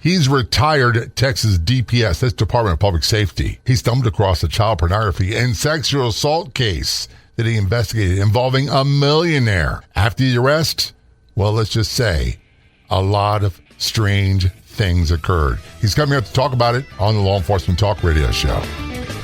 He's retired at Texas DPS, that's Department of Public Safety. He stumbled across a child pornography and sexual assault case that he investigated involving a millionaire. After the arrest, well, let's just say a lot of strange things occurred. He's coming up to talk about it on the Law Enforcement Talk Radio Show.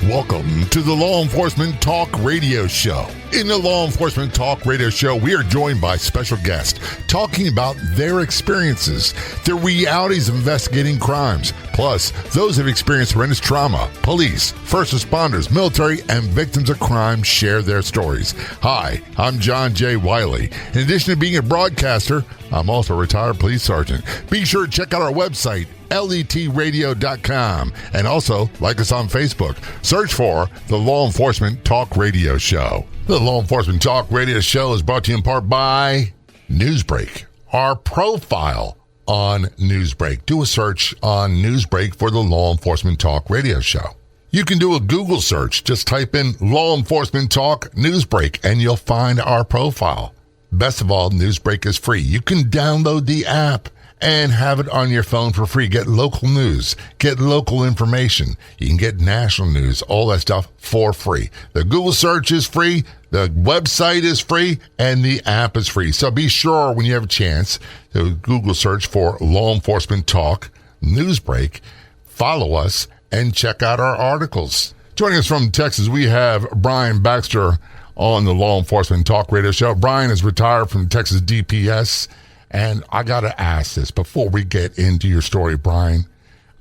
Welcome to the Law Enforcement Talk Radio Show. In the Law Enforcement Talk Radio Show, we are joined by special guests talking about their experiences, the realities of investigating crimes, plus those who have experienced horrendous trauma. Police, first responders, military, and victims of crime share their stories. Hi, I'm John J. Wiley. In addition to being a broadcaster, I'm also a retired police sergeant. Be sure to check out our website, letradio.com, and also like us on Facebook. Search for the Law Enforcement Talk Radio Show. The Law Enforcement Talk Radio Show is brought to you in part by Newsbreak. Our profile on Newsbreak. Do a search on Newsbreak for the Law Enforcement Talk Radio Show. You can do a Google search. Just type in Law Enforcement Talk Newsbreak and you'll find our profile. Best of all, Newsbreak is free. You can download the app and have it on your phone for free. Get local news, get local information. You can get national news, all that stuff for free. The Google search is free, the website is free, and the app is free. So be sure when you have a chance to Google search for Law Enforcement Talk Newsbreak, follow us, and check out our articles. Joining us from Texas, we have Brian Baxter on the Law Enforcement Talk Radio Show. Brian is retired from Texas DPS. And I got to ask this before we get into your story, Brian.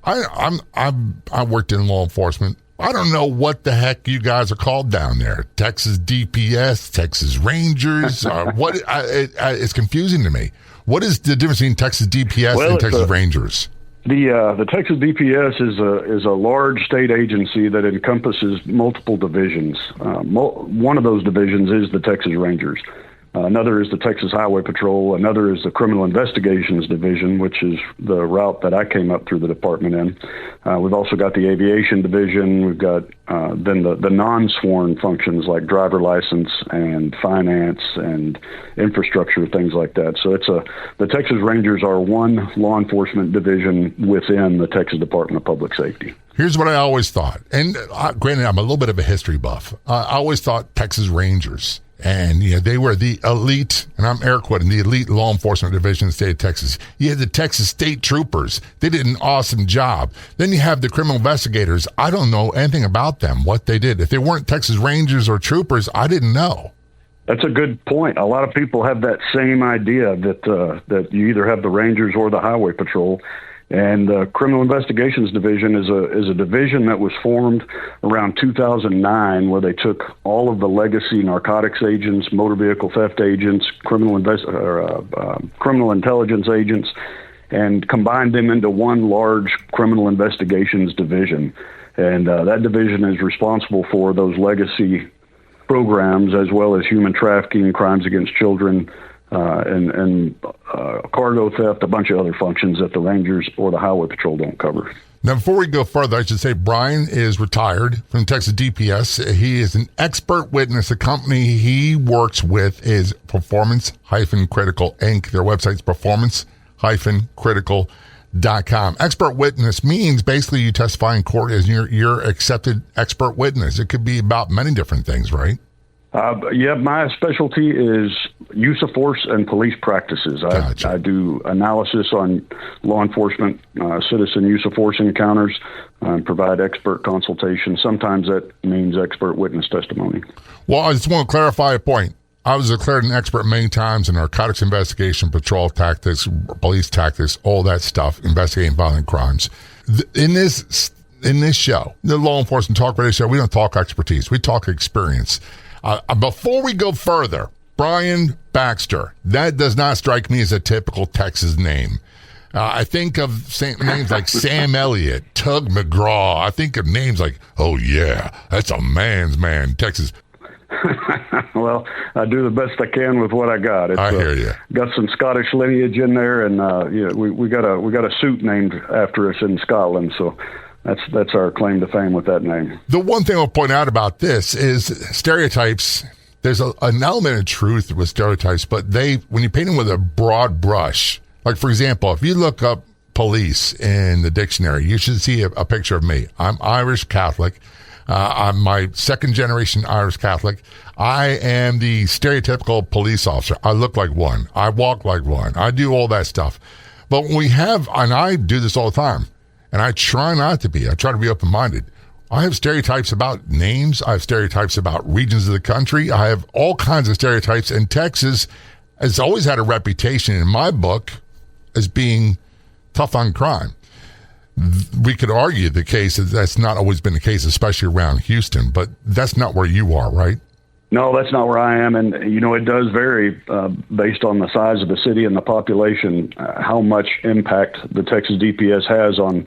I worked in law enforcement. I don't know what the heck you guys are called down there. Texas DPS, Texas Rangers. It's confusing to me. What is the difference between Texas DPS and Texas Rangers? The Texas DPS is a large state agency that encompasses multiple divisions. One of those divisions is the Texas Rangers. Another is the Texas Highway Patrol. Another is the Criminal Investigations Division, which is the route that I came up through the department in. We've also got the Aviation Division. We've got then the non-sworn functions like driver license and finance and infrastructure, things like that. So the Texas Rangers are one law enforcement division within the Texas Department of Public Safety. Here's what I always thought. And granted, I'm a little bit of a history buff. I always thought Texas Rangers. And, they were the elite, and I'm air quoting, the elite law enforcement division in the state of Texas. You had the Texas State Troopers. They did an awesome job. Then you have the criminal investigators. I don't know anything about them, what they did. If they weren't Texas Rangers or Troopers, I didn't know. That's a good point. A lot of people have that same idea that you either have the Rangers or the Highway Patrol. And the Criminal Investigations Division is a division that was formed around 2009, where they took all of the legacy narcotics agents, motor vehicle theft agents, criminal intelligence agents, and combined them into one large criminal investigations division. And that division is responsible for those legacy programs, as well as human trafficking, crimes against children, and cargo theft, a bunch of other functions that the Rangers or the Highway Patrol don't cover. Now, before we go further, I should say Brian is retired from Texas DPS. He is an expert witness. The company he works with is Performance-Critical Inc. Their website's performance-critical.com. Expert witness means basically you testify in court as your accepted expert witness. It could be about many different things, right? My specialty is use of force and police practices. Gotcha. I do analysis on law enforcement, citizen use of force encounters, and provide expert consultation. Sometimes that means expert witness testimony. Well, I just want to clarify a point. I was declared an expert many times in narcotics investigation, patrol tactics, police tactics, all that stuff, investigating violent crimes. In this show, the Law Enforcement Talk Radio Show, we don't talk expertise. We talk experience. Before we go further, Brian Baxter, that does not strike me as a typical Texas name. I think of names like Sam Elliott, Tug McGraw. I think of names like, oh yeah, that's a man's man, Texas. Well, I do the best I can with what I got. I hear you. Got some Scottish lineage in there, and we got a suit named after us in Scotland, so That's our claim to fame with that name. The one thing I'll point out about this is stereotypes. There's an element of truth with stereotypes, but when you paint them with a broad brush, like for example, if you look up police in the dictionary, you should see a picture of me. I'm Irish Catholic. I'm my second generation Irish Catholic. I am the stereotypical police officer. I look like one. I walk like one. I do all that stuff. But when we have, and I do this all the time, and I try not to be. I try to be open-minded. I have stereotypes about names. I have stereotypes about regions of the country. I have all kinds of stereotypes. And Texas has always had a reputation in my book as being tough on crime. We could argue the case is that's not always been the case, especially around Houston, but that's not where you are, right? No, that's not where I am. And, it does vary based on the size of the city and the population, how much impact the Texas DPS has on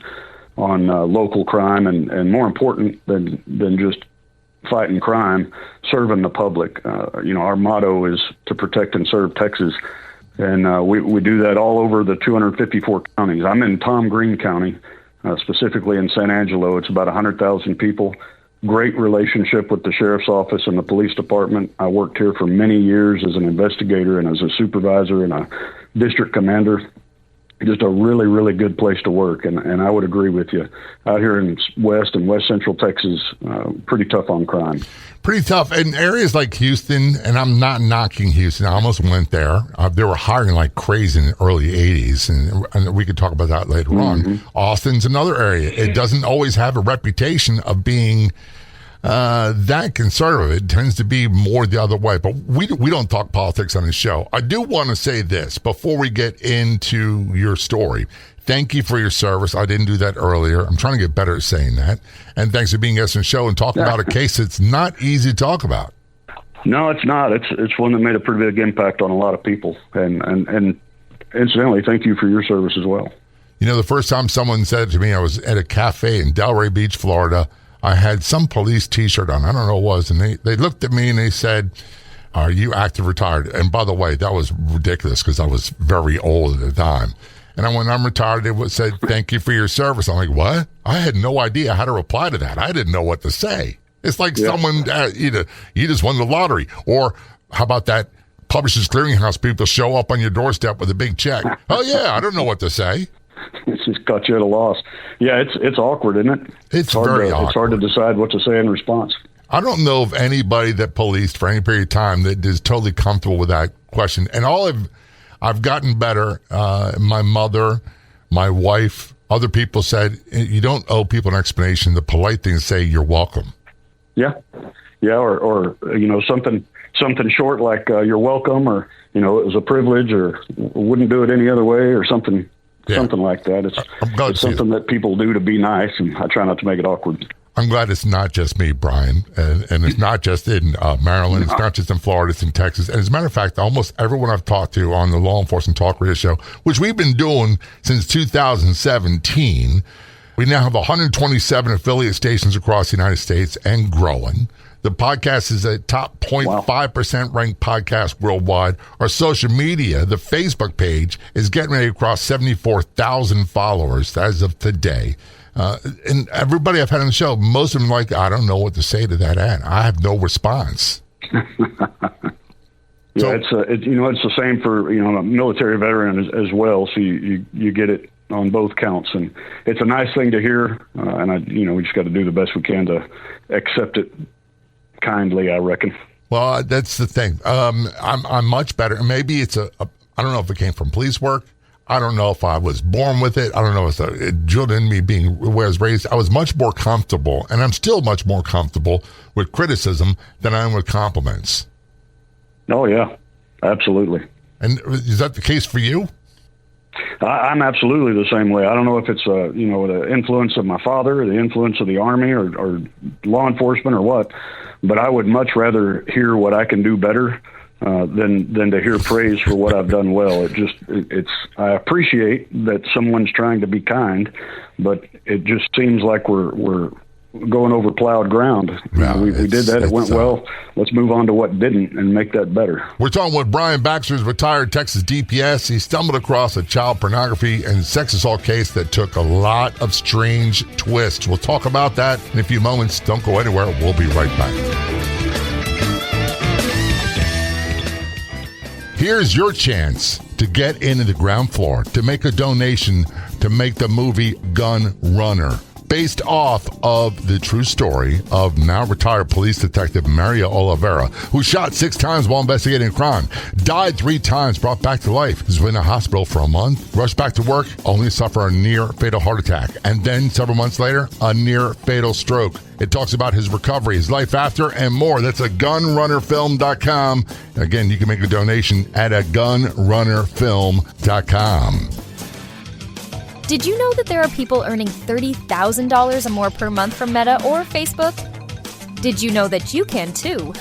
local crime, and more important than just fighting crime, serving the public. Our motto is to protect and serve Texas. And we do that all over the 254 counties. I'm in Tom Green County, specifically in San Angelo. It's about 100,000 people. Great relationship with the sheriff's office and the police department. I worked here for many years as an investigator and as a supervisor and a district commander. Just a really, really good place to work. And I would agree with you. Out here in West and West Central Texas, pretty tough on crime. Pretty tough. In areas like Houston, and I'm not knocking Houston, I almost went there. They were hiring like crazy in the early 80s, and we could talk about that later on. Austin's another area. It doesn't always have a reputation of being that conservative. It tends to be more the other way. But we don't talk politics on the show. I do want to say this before we get into your story. Thank you for your service. I didn't do that earlier. I'm trying to get better at saying that. And thanks for being guest on the show and talking about a case that's not easy to talk about. No, it's not. It's one that made a pretty big impact on a lot of people. And incidentally, thank you for your service as well. The first time someone said it to me, I was at a cafe in Delray Beach, Florida. I had some police T-shirt on. I don't know what it was. And they looked at me and they said, "Are you active retired?" And by the way, that was ridiculous because I was very old at the time. And when I'm retired, it said, "Thank you for your service." I'm like, what? I had no idea how to reply to that. I didn't know what to say. It's like someone, you just won the lottery. Or how about that Publishers Clearinghouse people show up on your doorstep with a big check? Oh, yeah, I don't know what to say. It's just caught you at a loss. Yeah, it's awkward, isn't it? It's very awkward. It's hard to decide what to say in response. I don't know of anybody that policed for any period of time that is totally comfortable with that question. And I've gotten better. My mother, my wife, other people said, you don't owe people an explanation. The polite thing is say, "You're welcome." Yeah. Yeah. Or something short like, "You're welcome," or, "It was a privilege," or "Wouldn't do it any other way," or something like that. It's something that people do to be nice. And I try not to make it awkward. I'm glad it's not just me, Brian, and it's not just in Maryland. It's not just in Florida. It's in Texas. And as a matter of fact, almost everyone I've talked to on the Law Enforcement Talk Radio Show, which we've been doing since 2017, we now have 127 affiliate stations across the United States and growing. The podcast is a top 0.5% ranked podcast worldwide. Our social media, the Facebook page, is getting ready to cross 74,000 followers as of today. And everybody I've had on the show, most of them like, "I don't know what to say to that ad. I have no response." It's the same for a military veteran as well. So you get it on both counts, and it's a nice thing to hear. And we just got to do the best we can to accept it kindly, I reckon. Well, that's the thing. I'm much better. Maybe it's I don't know if it came from police work. I don't know if I was born with it. I don't know if it drilled in me being where I was raised. I was much more comfortable, and I'm still much more comfortable with criticism than I am with compliments. Oh, yeah, absolutely. And is that the case for you? I'm absolutely the same way. I don't know if it's the influence of my father, or the influence of the Army, or law enforcement, or what, but I would much rather hear what I can do better than to hear praise for what I've done well. I appreciate that someone's trying to be kind, but it just seems like we're going over plowed ground. We did that. It went well. Let's move on to what didn't and make that better. We're talking with Brian Baxter, retired Texas DPS. He stumbled across a child pornography and sex assault case that took a lot of strange twists. We'll talk about that in a few moments. Don't go anywhere. We'll be right back. Here's your chance to get into the ground floor, to make a donation to make the movie Gun Runner, based off of the true story of now retired police detective Maria Oliveira, who shot 6 times while investigating a crime, died 3 times, brought back to life, was in a hospital for a month, rushed back to work, only to suffer a near-fatal heart attack, and then several months later, a near-fatal stroke. It talks about his recovery, his life after, and more. That's at gunrunnerfilm.com. Again, you can make a donation at gunrunnerfilm.com. Did you know that there are people earning $30,000 or more per month from Meta or Facebook? Did you know that you can too?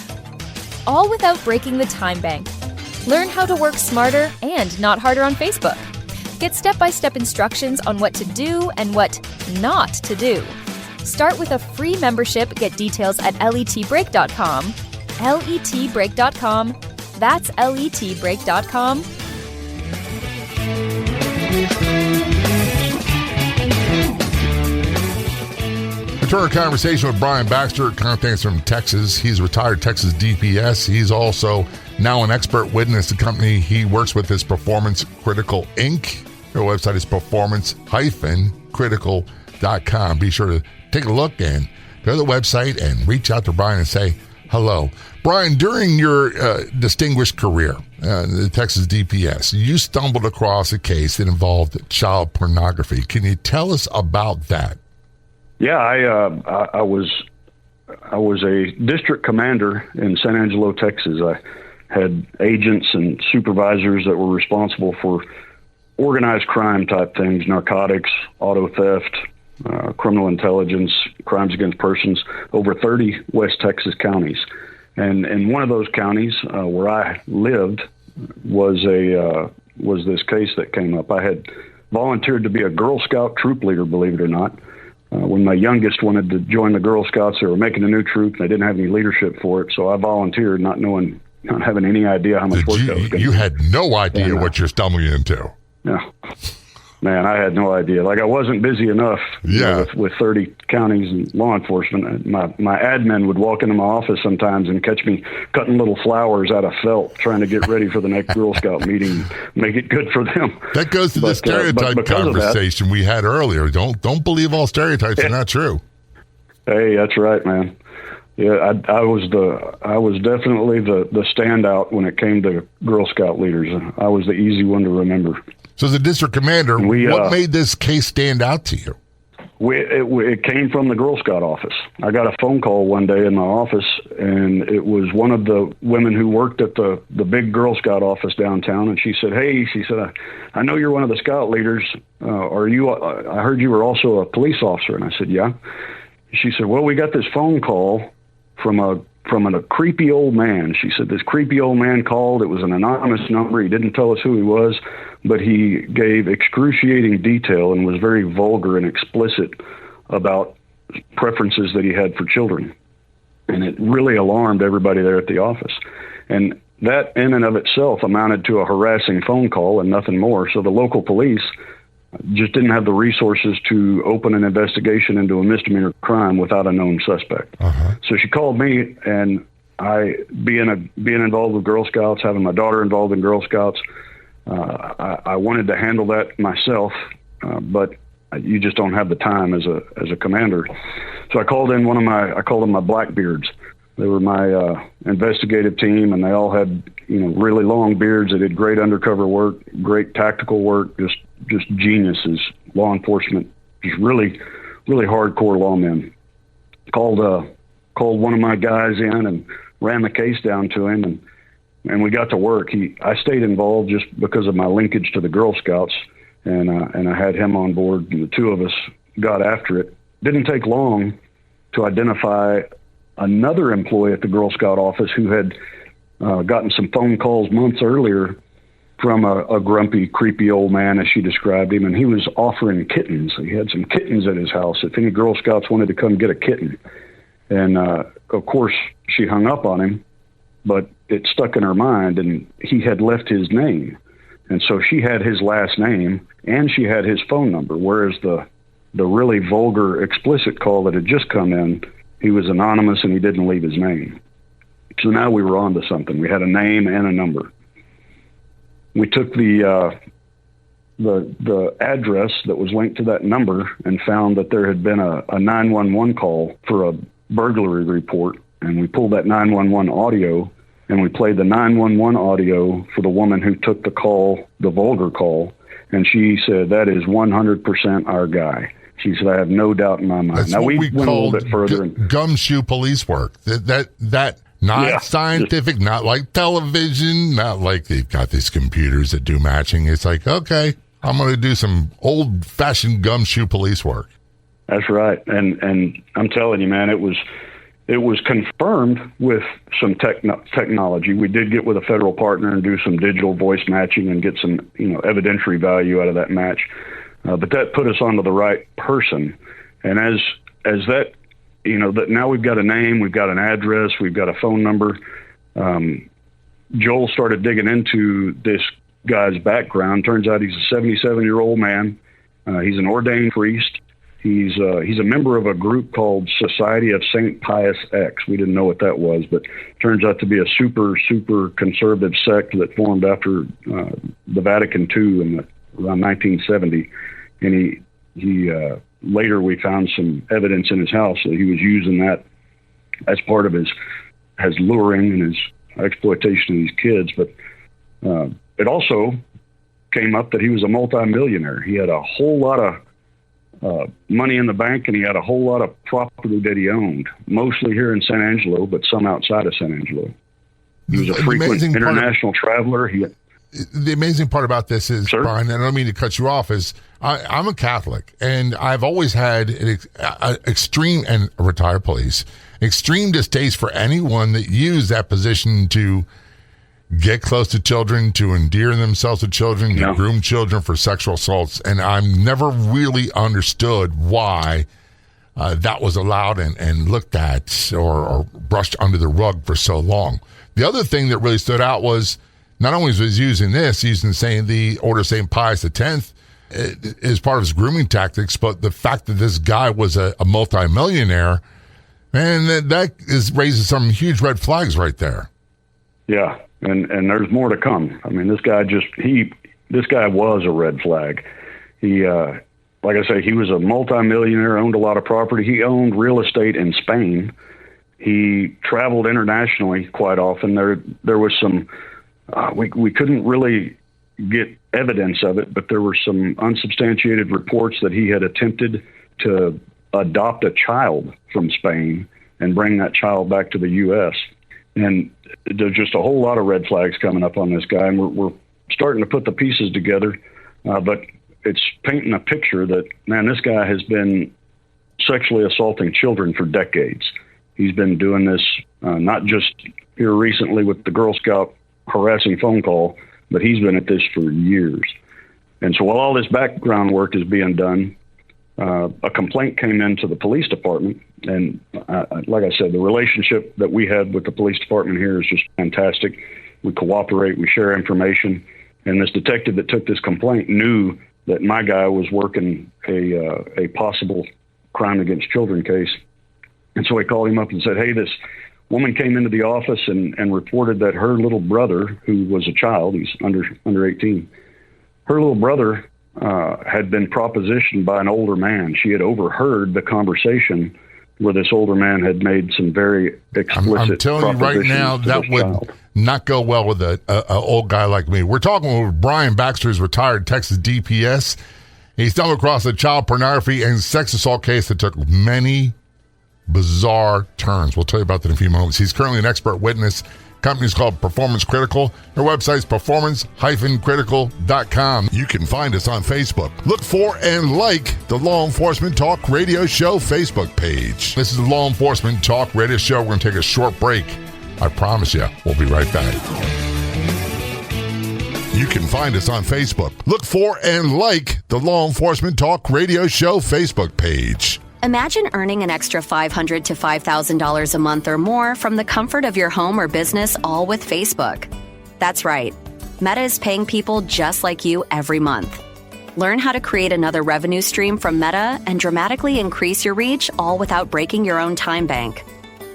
All without breaking the time bank. Learn how to work smarter and not harder on Facebook. Get step-by-step instructions on what to do and what not to do. Start with a free membership. Get details at letbreak.com. letbreak.com. That's letbreak.com. Return our conversation with Brian Baxter, contacts from Texas. He's retired Texas DPS. He's also now an expert witness. The company he works with is Performance Critical Inc. Their website is performance-critical.com. Be sure to take a look and go to the website and reach out to Brian and say hello. Brian, during your distinguished career, the Texas DPS, you stumbled across a case that involved child pornography. Can you tell us about that? Yeah, I was a district commander in San Angelo, Texas. I had agents and supervisors that were responsible for organized crime type things, narcotics, auto theft, criminal intelligence, crimes against persons, over 30 West Texas counties. And in one of those counties where I lived was this case that came up. I had volunteered to be a Girl Scout troop leader, believe it or not. When my youngest wanted to join the Girl Scouts, they were making a new troop, and they didn't have any leadership for it. So I volunteered, not having any idea how much work that was going to be. You had no idea what you're stumbling into. Yeah. Man, I had no idea. Like, I wasn't busy enough with 30 counties and law enforcement. My admin would walk into my office sometimes and catch me cutting little flowers out of felt, trying to get ready for the next Girl Scout meeting, make it good for them. That goes to the stereotype conversation we had earlier. Don't believe all stereotypes are not true. Hey, that's right, man. Yeah, I was definitely the standout when it came to Girl Scout leaders. I was the easy one to remember. So as a district commander, what made this case stand out to you? It came from the Girl Scout office. I got a phone call one day in my office, and it was one of the women who worked at the big Girl Scout office downtown. And she said, "Hey," she said, "I know you're one of the Scout leaders. Are you? I heard you were also a police officer." And I said, "Yeah." She said, "Well, we got this phone call from a creepy old man." She said, "This creepy old man called. It was an anonymous number. He didn't tell us who he was, but he gave excruciating detail and was very vulgar and explicit about preferences that he had for children." And it really alarmed everybody there at the office. And that in and of itself amounted to a harassing phone call and nothing more. So the local police just didn't have the resources to open an investigation into a misdemeanor crime without a known suspect. Uh-huh. So she called me, and I, being involved with Girl Scouts, having my daughter involved in Girl Scouts, I wanted to handle that myself, but you just don't have the time as a commander. So I called in them my Blackbeards. They were my investigative team, and they all had really long beards. They did great undercover work, great tactical work, just geniuses. Law enforcement, just really, really hardcore lawmen. Called one of my guys in and ran the case down to him, and we got to work. I stayed involved just because of my linkage to the Girl Scouts, and I had him on board, and the two of us got after it. Didn't take long to identify another employee at the Girl Scout office who had gotten some phone calls months earlier from a grumpy, creepy old man, as she described him, and he was offering kittens. He had some kittens at his house if any Girl Scouts wanted to come get a kitten. And, of course, she hung up on him, but it stuck in her mind, and he had left his name. And so she had his last name, and she had his phone number, whereas the really vulgar, explicit call that had just come in, he was anonymous and he didn't leave his name. So now we were on to something. We had a name and a number. We took the the address that was linked to that number and found that there had been a 911 call for a burglary report. And we pulled that 911 audio, and we played the 911 audio for the woman who took the call, the vulgar call. And she said, "That is 100% our guy." She said, "I have no doubt in my mind." That's now, we went a little bit further. Gumshoe police work. That not scientific, not like television, not like they've got these computers that do matching. It's like, okay, I'm going to do some old-fashioned gumshoe police work. That's right. And I'm telling you, man, it was confirmed with some technology. We did get with a federal partner and do some digital voice matching and get some, evidentiary value out of that match. But that put us onto the right person. And as that, that now we've got a name, we've got an address, we've got a phone number. Joel started digging into this guy's background. Turns out he's a 77-year-old man. He's an ordained priest. He's a member of a group called Society of St. Pius X. We didn't know what that was, but turns out to be a super, super conservative sect that formed after the Vatican II around 1970. And he later we found some evidence in his house that he was using that as part of his luring and his exploitation of these kids. But it also came up that he was a multimillionaire. He had a whole lot of money in the bank, and he had a whole lot of property that he owned, mostly here in San Angelo, but some outside of San Angelo. He was a frequent international traveler. The amazing part about this is, Sir? Brian, and I don't mean to cut you off, is I'm a Catholic, and I've always had an extreme, and retired police, extreme distaste for anyone that used that position to get close to children, to endear themselves to children, to groom children for sexual assaults. And I've never really understood why that was allowed and looked at or brushed under the rug for so long. The other thing that really stood out was not only was he using the Order of St. Pius X as part of his grooming tactics, but the fact that this guy was a multimillionaire, man, that raises some huge red flags right there. Yeah. And there's more to come. I mean, this guy was a red flag. He, like I say, he was a multimillionaire, owned a lot of property. He owned real estate in Spain. He traveled internationally quite often. There was some, we couldn't really get evidence of it, but there were some unsubstantiated reports that he had attempted to adopt a child from Spain and bring that child back to the U.S. And there's just a whole lot of red flags coming up on this guy, and we're starting to put the pieces together. But it's painting a picture that, man, this guy has been sexually assaulting children for decades. He's been doing this not just here recently with the Girl Scout harassing phone call, but he's been at this for years. And so while all this background work is being done, a complaint came into the police department. And like I said, the relationship that we had with the police department here is just fantastic. We cooperate, we share information. And this detective that took this complaint knew that my guy was working a possible crime against children case. And so he called him up and said, "Hey, this woman came into the office and reported that her little brother, who was a child, he's under 18, her little brother had been propositioned by an older man. She had overheard the conversation where this older man had made some very explicit. I'm telling you right now, that would not go well with an old guy like me. We're talking with Brian Baxter, who's retired Texas DPS. He stumbled across a child pornography and sex assault case that took many bizarre turns. We'll tell you about that in a few moments. He's currently an expert witness. Company's called Performance Critical. Their website's performance-critical.com. You can find us on Facebook. Look for and like the Law Enforcement Talk Radio Show Facebook page. This is the Law Enforcement Talk Radio Show. We're going to take a short break. I promise you, we'll be right back. You can find us on Facebook. Look for and like the Law Enforcement Talk Radio Show Facebook page. Imagine earning an extra $500 to $5,000 a month or more from the comfort of your home or business, all with Facebook. That's right. Meta is paying people just like you every month. Learn how to create another revenue stream from Meta and dramatically increase your reach, all without breaking your own time bank.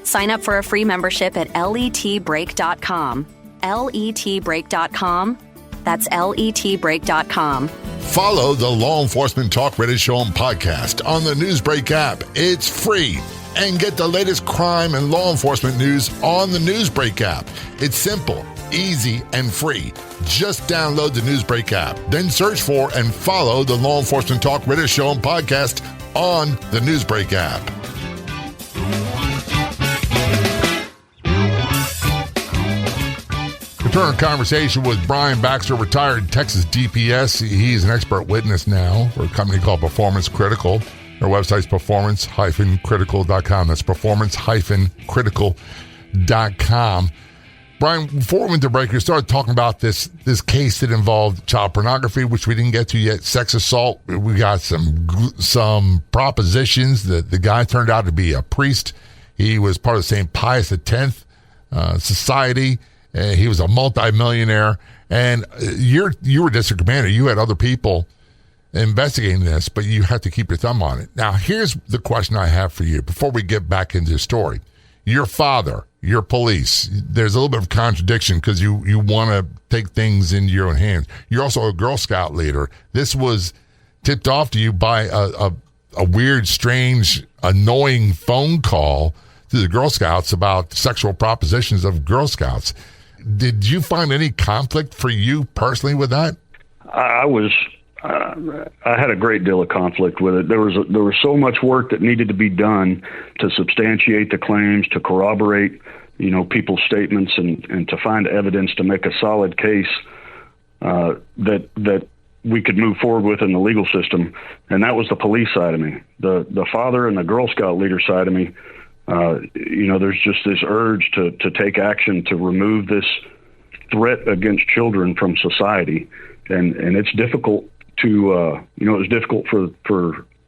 Sign up for a free membership at letbreak.com. letbreak.com. That's letbreak.com. Follow the Law Enforcement Talk Radio Show and podcast on the Newsbreak app. It's free. And get the latest crime and law enforcement news on the Newsbreak app. It's simple, easy, and free. Just download the Newsbreak app. Then search for and follow the Law Enforcement Talk Radio Show and podcast on the Newsbreak app. Return to conversation with Brian Baxter, retired Texas DPS. He's an expert witness now for a company called Performance Critical. Their website's performance-critical.com. That's performance-critical.com. Brian, before we went to break, we started talking about this case that involved child pornography, which we didn't get to yet, sex assault. We got some propositions that the guy turned out to be a priest. He was part of the St. Pius X society. He was a multimillionaire. And you were district commander. You had other people investigating this, but you have to keep your thumb on it. Now, here's the question I have for you before we get back into the story. Your father, your police, there's a little bit of contradiction because you want to take things into your own hands. You're also a Girl Scout leader. This was tipped off to you by a weird, strange, annoying phone call to the Girl Scouts about sexual propositions of Girl Scouts. Did you find any conflict for you personally with that? I had a great deal of conflict with it. There was so much work that needed to be done to substantiate the claims, to corroborate, people's statements, and to find evidence to make a solid case that we could move forward with in the legal system. And that was the police side of me. The father and the Girl Scout leader side of me. There's just this urge to take action to remove this threat against children from society, and it's difficult. It was difficult for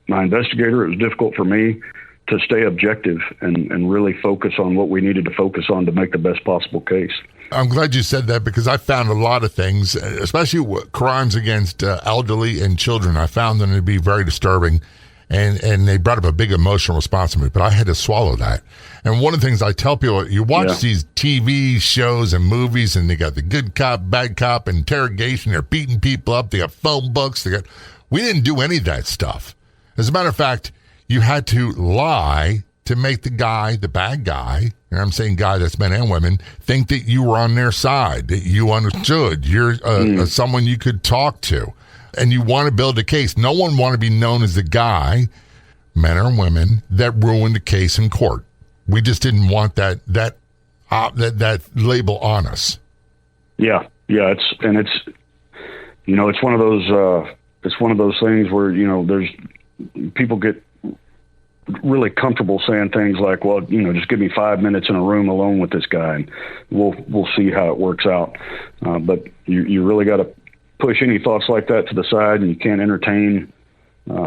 my investigator. It was difficult for me to stay objective and really focus on what we needed to focus on to make the best possible case. I'm glad you said that because I found a lot of things, especially crimes against elderly and children. I found them to be very disturbing, and they brought up a big emotional response to me, but I had to swallow that. And one of the things I tell people, you watch these TV shows and movies, and they got the good cop, bad cop, interrogation, they're beating people up, they got phone books, we didn't do any of that stuff. As a matter of fact, you had to lie to make the bad guy, and I'm saying guy, that's men and women, think that you were on their side, that you understood, you're someone you could talk to. And you want to build a case. No one want to be known as the guy, men or women, that ruined a case in court. We just didn't want that label on us. Yeah. It's one of those things where there's people get really comfortable saying things like, well, just give me 5 minutes in a room alone with this guy, and we'll see how it works out. But you really got to push any thoughts like that to the side, and you can't entertain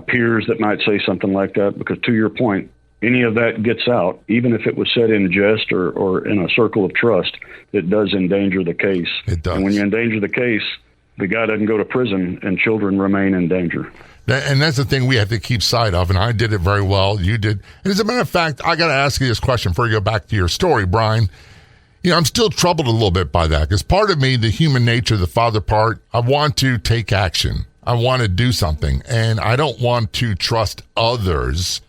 peers that might say something like that, because to your point, any of that gets out, even if it was said in jest or in a circle of trust, it does endanger the case. It does. And when you endanger the case, the guy doesn't go to prison and children remain in danger. And that's the thing we have to keep sight of, and I did it very well. You did. And as a matter of fact, I got to ask you this question before you go back to your story, Brian. I'm still troubled a little bit by that, because part of me, the human nature, the father part, I want to take action. I want to do something, and I don't want to trust others,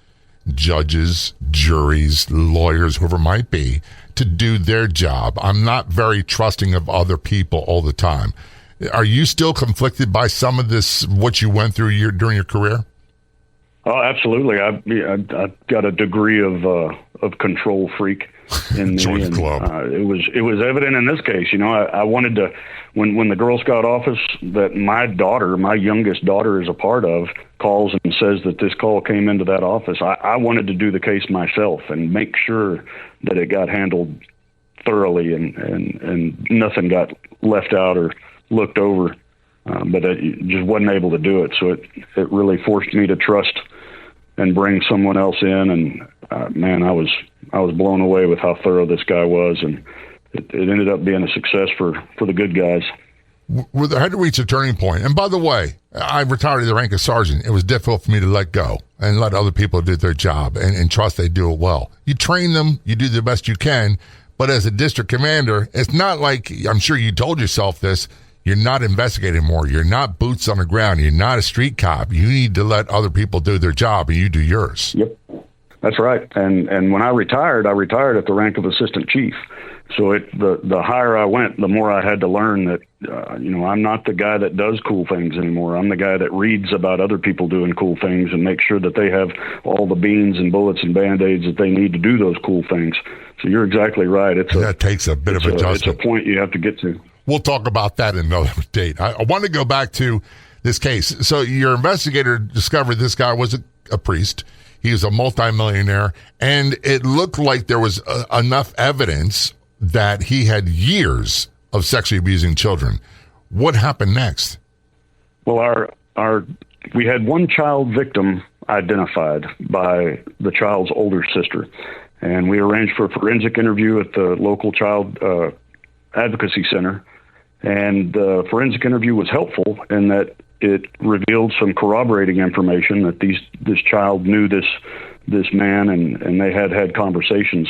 judges, juries, lawyers, whoever it might be, to do their job. I'm not very trusting of other people all the time. Are you still conflicted by some of this, what you went through during your career? Oh, absolutely. I've got a degree of control freak in me. Join the club. It was evident in this case. I wanted to, when the Girl Scout office that my youngest daughter is a part of, calls and says that this call came into that office, I wanted to do the case myself and make sure that it got handled thoroughly and nothing got left out or looked over. But I just wasn't able to do it. So it really forced me to trust and bring someone else in. And man, I was blown away with how thorough this guy was, and it ended up being a success for the good guys. I had to reach a turning point. And by the way, I retired to the rank of sergeant. It was difficult for me to let go and let other people do their job and trust they do it well. You train them, you do the best you can, but as a district commander, it's not like, I'm sure you told yourself this, You're not investigating more. You're not boots on the ground. You're not a street cop. You need to let other people do their job, and you do yours. Yep, that's right. And when I retired at the rank of assistant chief. So the higher I went, the more I had to learn that, I'm not the guy that does cool things anymore. I'm the guy that reads about other people doing cool things and make sure that they have all the beans and bullets and Band-Aids that they need to do those cool things. So you're exactly right. That takes a bit of adjustment. It's a point you have to get to. We'll talk about that in another date. I want to go back to this case. So your investigator discovered this guy was a priest. He was a multimillionaire, and it looked like there was enough evidence that he had years of sexually abusing children. What happened next? Well, we had one child victim identified by the child's older sister, and we arranged for a forensic interview at the local child advocacy center. And the forensic interview was helpful in that it revealed some corroborating information that this child knew this man and they had conversations.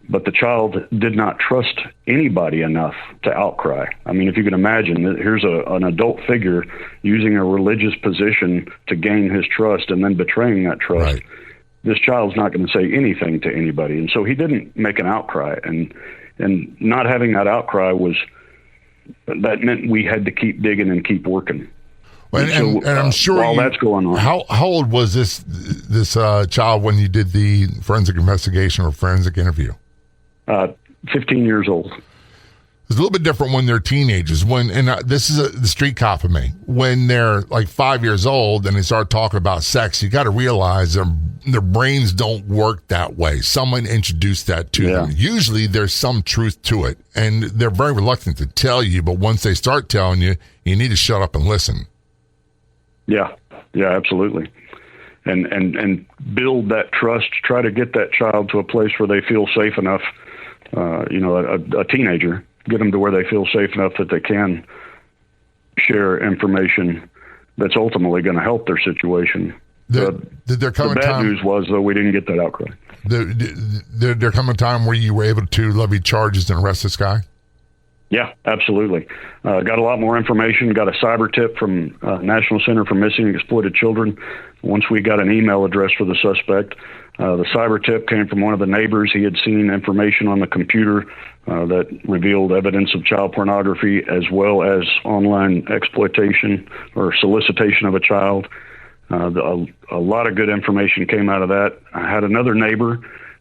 But the child did not trust anybody enough to outcry. I mean, if you can imagine, here's an adult figure using a religious position to gain his trust and then betraying that trust. Right. This child's not going to say anything to anybody. And so he didn't make an outcry. And not having that outcry that meant we had to keep digging and keep working. Well, and I'm sure while that's going on. How old was this child when you did the forensic investigation or forensic interview? 15 years old. It's a little bit different when they're teenagers. This is the street cop of me. When they're like 5 years old and they start talking about sex, you got to realize their brains don't work that way. Someone introduced that to them. Usually there's some truth to it, and they're very reluctant to tell you. But once they start telling you, you need to shut up and listen. Yeah, absolutely. And build that trust. Try to get that child to a place where they feel safe enough. A teenager. Get them to where they feel safe enough that they can share information that's ultimately going to help their situation. Did there come the bad time, news was, though, we didn't get that outcry. Did there come a time where you were able to levy charges and arrest this guy? Yeah, absolutely. Got a lot more information. Got a cyber tip from National Center for Missing and Exploited Children. Once we got an email address for the suspect, the cyber tip came from one of the neighbors. He had seen information on the computer that revealed evidence of child pornography as well as online exploitation or solicitation of a child. A lot of good information came out of that. I had another neighbor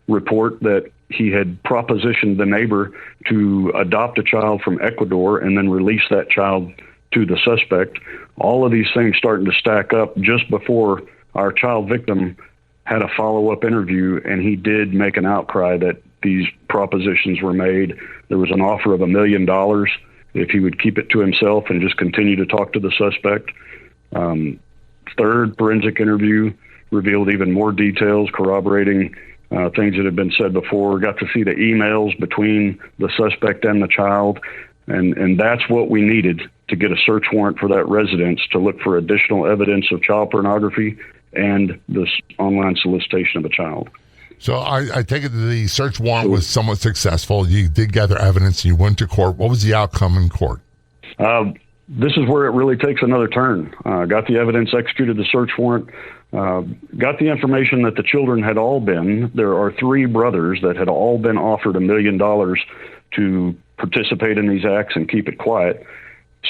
report that he had propositioned the neighbor to adopt a child from Ecuador and then release that child to the suspect. All of these things starting to stack up just before our child victim had a follow-up interview, and he did make an outcry that these propositions were made. There was an offer of $1 million if he would keep it to himself and just continue to talk to the suspect. Third forensic interview revealed even more details corroborating things that had been said before. Got to see the emails between the suspect and the child, and that's what we needed to get a search warrant for that residence to look for additional evidence of child pornography and this online solicitation of a child. So I take it that the search warrant was somewhat successful. You did gather evidence and you went to court. What was the outcome in court? This is where it really takes another turn. Got the evidence, executed the search warrant, got the information that the children had all been. There are 3 brothers that had all been offered $1 million to participate in these acts and keep it quiet.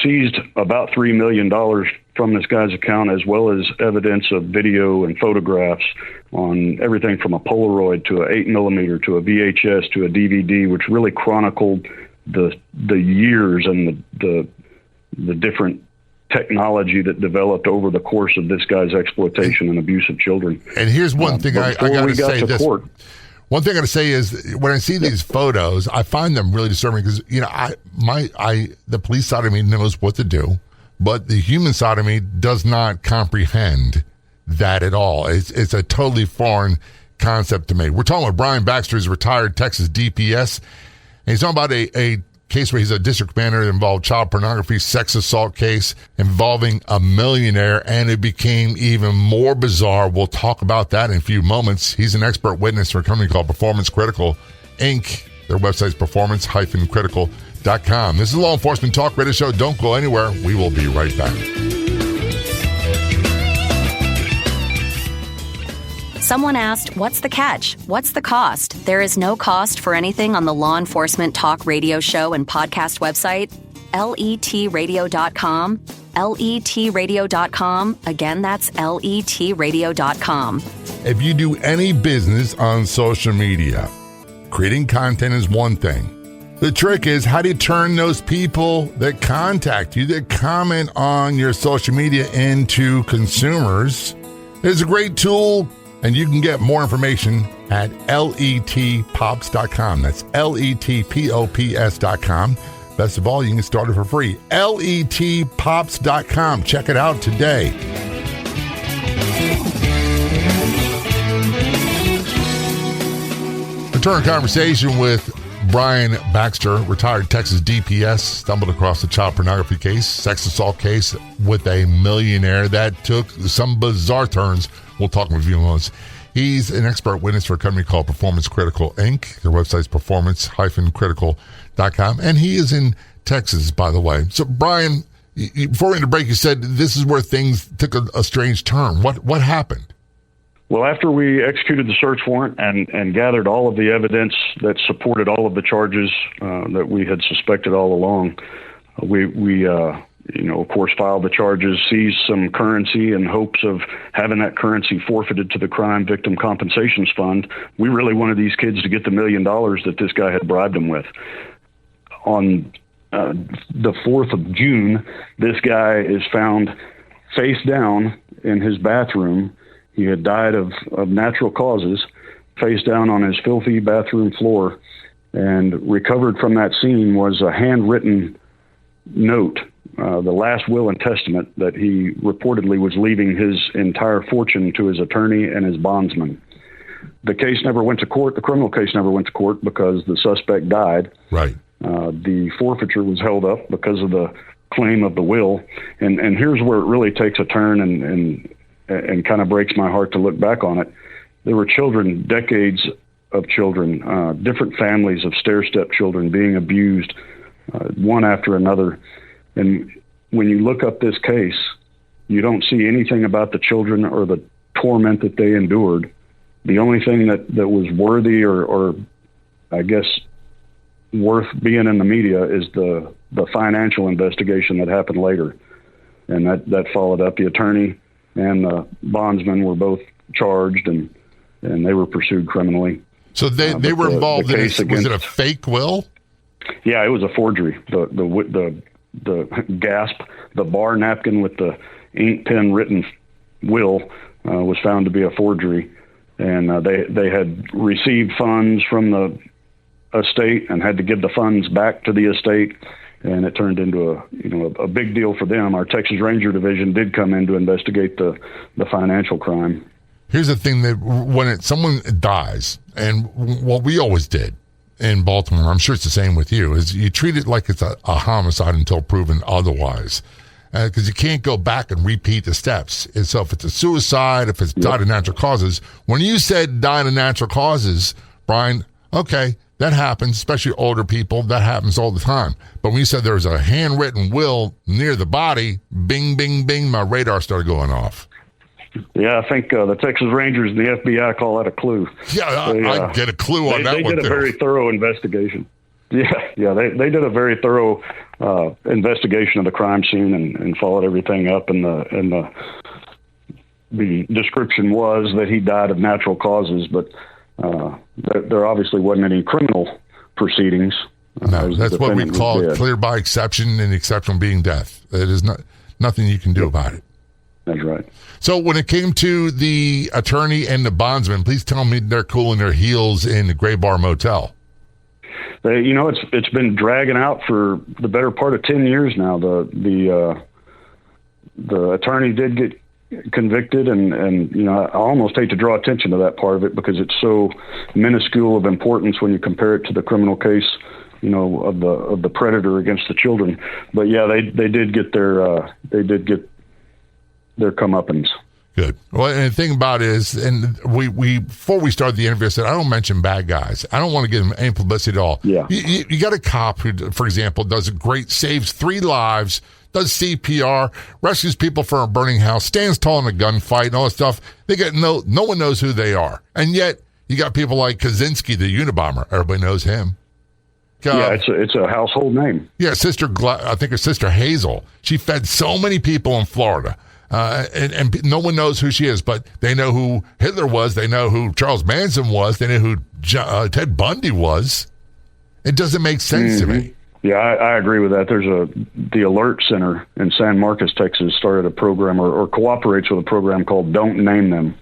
Seized about $3 million from this guy's account, as well as evidence of video and photographs on everything from a Polaroid to an 8mm to a VHS to a DVD, which really chronicled the years and the different technology that developed over the course of this guy's exploitation and abuse of childern. And here's one thing I got to say this. One thing I got to say is when I see these photos, I find them really disturbing because, the police side of me knows what to do, but the human side of me does not comprehend that at all. It's a totally foreign concept to me. We're talking about Brian Baxter, who's a retired Texas DPS, and he's talking about a case where he's a district commander that involved child pornography, sex assault case involving a millionaire, and it became even more bizarre. We'll talk about that in a few moments. He's an expert witness for a company called Performance Critical, Inc. Their website's performance-critical.com. This is Law Enforcement Talk Radio Show. Don't go anywhere. We will be right back. Someone asked, what's the catch? What's the cost? There is no cost for anything on the Law Enforcement Talk Radio Show and podcast website, letradio.com. letradio.com. Again, that's letradio.com. If you do any business on social media, creating content is one thing. The trick is, how do you turn those people that contact you, that comment on your social media, into consumers? There's a great tool, and you can get more information at letpops.com. That's letpops.com. Best of all, you can get started for free. letpops.com. Check it out today. Return conversation with Brian Baxter, retired Texas DPS, stumbled across a child pornography case, sex assault case with a millionaire that took some bizarre turns. We'll talk in a few moments. He's an expert witness for a company called Performance Critical, Inc. Their website's performance-critical.com. And he is in Texas, by the way. So, Brian, before we went to break, you said this is where things took a strange turn. What happened? Well, after we executed the search warrant and gathered all of the evidence that supported all of the charges that we had suspected all along, we of course, filed the charges, seized some currency in hopes of having that currency forfeited to the Crime Victim Compensations Fund. We really wanted these kids to get the $1 million that this guy had bribed them with. On the 4th of June, this guy is found face down in his bathroom. He had died of natural causes, face down on his filthy bathroom floor, and recovered from that scene was a handwritten note, the last will and testament that he reportedly was leaving his entire fortune to his attorney and his bondsmen. The case never went to court. The criminal case never went to court because the suspect died. Right. The forfeiture was held up because of the claim of the will. And here's where it really takes a turn and kind of breaks my heart to look back on it. There were children, decades of children, different families of stair-step children being abused, one after another. And when you look up this case, you don't see anything about the children or the torment that they endured. The only thing that was worthy or I guess worth being in the media is the financial investigation that happened later. And that followed up. The attorney and the bondsmen were both charged and they were pursued criminally. So they were involved in it. Was it a fake will? Yeah, it was a forgery. The gasp, the bar napkin with the ink pen written will was found to be a forgery, and they had received funds from the estate and had to give the funds back to the estate, and it turned into a big deal for them. Our Texas Ranger Division did come in to investigate the financial crime. Here's the thing, that when someone dies, and what we always did in Baltimore, I'm sure it's the same with you, is you treat it like it's a homicide until proven otherwise. Because you can't go back and repeat the steps. And so if it's a suicide, if it's died of natural causes, when you said died of natural causes, Brian, okay, that happens, especially older people, that happens all the time. But when you said there was a handwritten will near the body, bing, bing, bing, my radar started going off. Yeah, I think the Texas Rangers and the FBI call that a clue. Yeah, I get a clue on that one. They did a very thorough investigation. Yeah, they did a very thorough investigation of the crime scene and followed everything up. And the description was that he died of natural causes, but there obviously wasn't any criminal proceedings. No, that's what we call clear by exception, and exception being death. It is nothing you can do about it. That's right. So when it came to the attorney and the bondsman, please tell me they're cooling their heels in the Gray Bar Motel. It's been dragging out for the better part of 10 years now. The attorney did get convicted, and I almost hate to draw attention to that part of it because it's so minuscule of importance when you compare it to the criminal case, of the predator against the children. But yeah, they did get their comeuppance. Good. Well, and the thing about it is, and we before we started the interview, I said, I don't mention bad guys. I don't want to give them any publicity at all. Yeah. You got a cop who, for example, does a great, saves 3 lives, does CPR, rescues people from a burning house, stands tall in a gunfight and all that stuff. They get no one knows who they are. And yet you got people like Kaczynski, the Unabomber. Everybody knows him. Yeah, it's a household name. Yeah, I think her sister Hazel. She fed so many people in Florida. And no one knows who she is, but they know who Hitler was. They know who Charles Manson was. They know who Ted Bundy was. It doesn't make sense to me. Yeah, I agree with that. There's the Alert Center in San Marcos, Texas, started a program or cooperates with a program called Don't Name Them.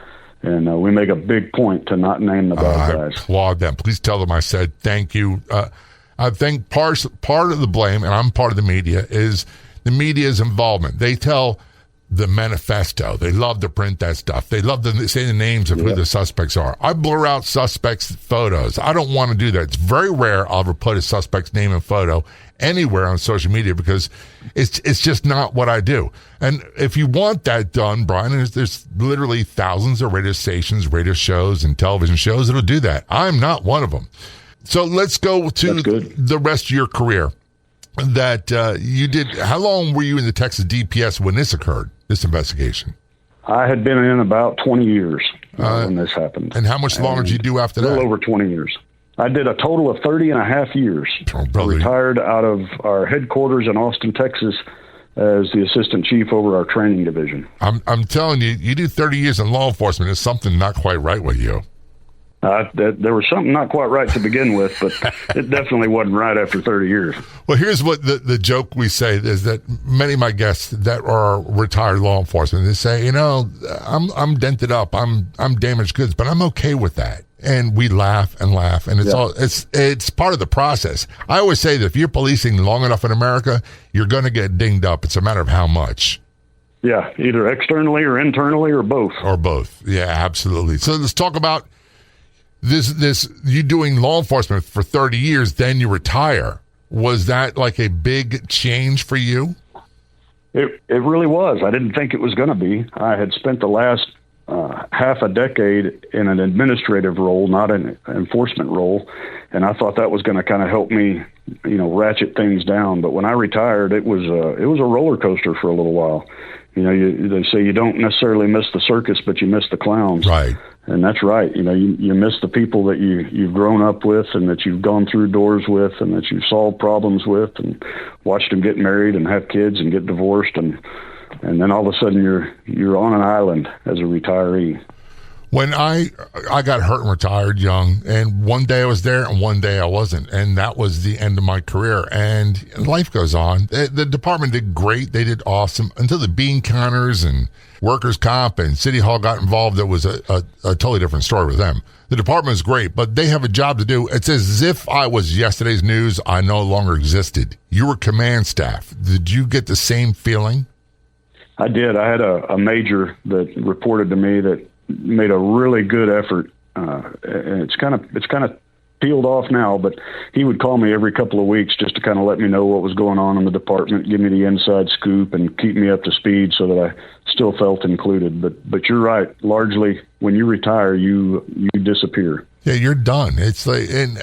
And we make a big point to not name the bad guys. I applaud them. Please tell them I said thank you. I think part of the blame, and I'm part of the media, is the media's involvement. They tell the manifesto. They love to print that stuff. They love to say the names of who the suspects are. I blur out suspects' photos. I don't want to do that. It's very rare I'll ever put a suspect's name and photo anywhere on social media because it's just not what I do. And if you want that done, Brian, there's literally thousands of radio stations, radio shows, and television shows that'll do that. I'm not one of them. So let's go to the rest of your career that you did. How long were you in the Texas DPS when this occurred, this investigation? I had been in about 20 years when this happened. And how much longer did you do after that? A little over 20 years. I did a total of 30 and a half years. Oh, brother. Retired out of our headquarters in Austin, Texas, as the assistant chief over our training division. I'm telling you, you do 30 years in law enforcement. There's something not quite right with you. There was something not quite right to begin with, but it definitely wasn't right after 30 years. Well, here's what the joke we say is that many of my guests that are retired law enforcement, they say, I'm dented up, I'm damaged goods, but I'm okay with that. And we laugh and laugh, and it's part of the process. I always say that if you're policing long enough in America, you're going to get dinged up. It's a matter of how much. Yeah, either externally or internally or both. Or both. Yeah, absolutely. So let's talk about this you doing law enforcement for 30 years, then you retire. Was that like a big change for you? It really was. I didn't think it was going to be. I had spent the last half a decade in an administrative role, not an enforcement role, and I thought that was going to kind of help me, ratchet things down. But when I retired, it was a roller coaster for a little while. They say you don't necessarily miss the circus, but you miss the clowns. Right. And that's right. You miss the people that you've grown up with and that you've gone through doors with and that you've solved problems with and watched them get married and have kids and get divorced. And then all of a sudden you're on an island as a retiree. When I got hurt and retired young, and one day I was there and one day I wasn't, and that was the end of my career. And life goes on. The department did great. They did awesome until the bean counters and workers' comp and City Hall got involved. That was a totally different story with them. The department is great, but they have a job to do. It's as if I was yesterday's news. I no longer existed. You were command staff. Did you get the same feeling? I did. I had a major that reported to me that made a really good effort, and it's kind of peeled off now, but he would call me every couple of weeks just to kind of let me know what was going on in the department, give me the inside scoop, and keep me up to speed so that I still felt included. But you're right. Largely, when you retire, you disappear. Yeah, you're done. It's like, and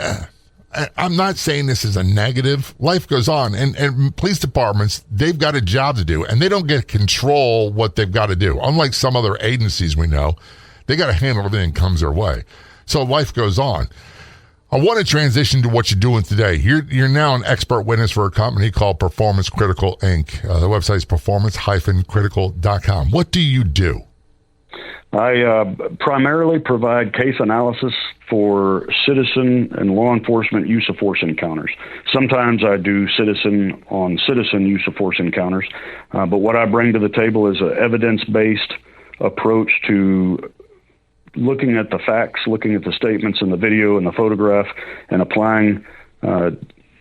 I'm not saying this is a negative. Life goes on, and police departments, they've got a job to do, and they don't get to control what they've got to do. Unlike some other agencies we know, they got to handle everything that comes their way. So life goes on. I want to transition to what you're doing today. You're now an expert witness for a company called Performance Critical Inc. The website is performance-critical.com. What do you do? I primarily provide case analysis for citizen and law enforcement use of force encounters. Sometimes I do citizen use of force encounters, but what I bring to the table is an evidence-based approach to looking at the facts, looking at the statements in the video and the photograph, and applying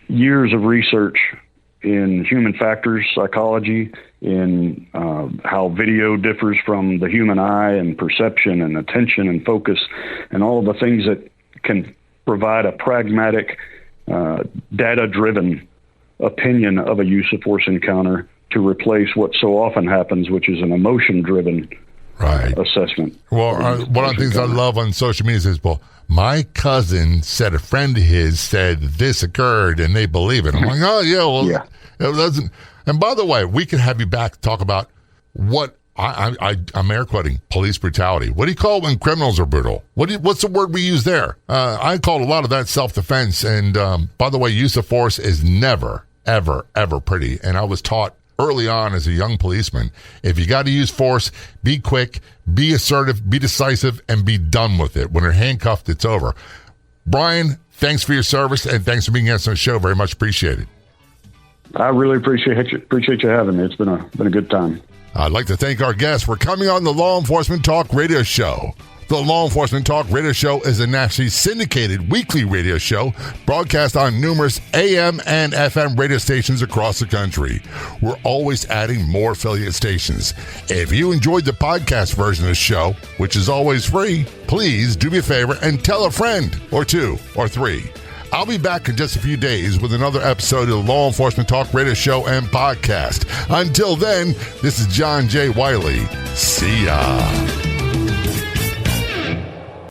years of research in human factors psychology, in how video differs from the human eye and perception and attention and focus, and all of the things that can provide a pragmatic, data-driven opinion of a use of force encounter to replace what so often happens, which is an emotion-driven assessment. Well, one of the things I love on social media is, well, my cousin said a friend of his said this occurred, and they believe it. I'm like, oh, yeah, well, it doesn't. And by the way, we could have you back to talk about what I'm air quoting police brutality. What do you call it when criminals are brutal? What's the word we use there? I call a lot of that self-defense. And by the way, use of force is never, ever, ever pretty. And I was taught early on as a young policeman, if you got to use force, be quick, be assertive, be decisive, and be done with it. When they're handcuffed, it's over. Brian, thanks for your service, and thanks for being guest on the show. Very much appreciated. I really appreciate you having me. It's been a good time. I'd like to thank our guests for coming on the Law Enforcement Talk Radio Show. The Law Enforcement Talk Radio Show is a nationally syndicated weekly radio show broadcast on numerous AM and FM radio stations across the country. We're always adding more affiliate stations. If you enjoyed the podcast version of the show, which is always free, please do me a favor and tell a friend or two or three. I'll be back in just a few days with another episode of the Law Enforcement Talk Radio Show and Podcast. Until then, this is John J. Wiley. See ya.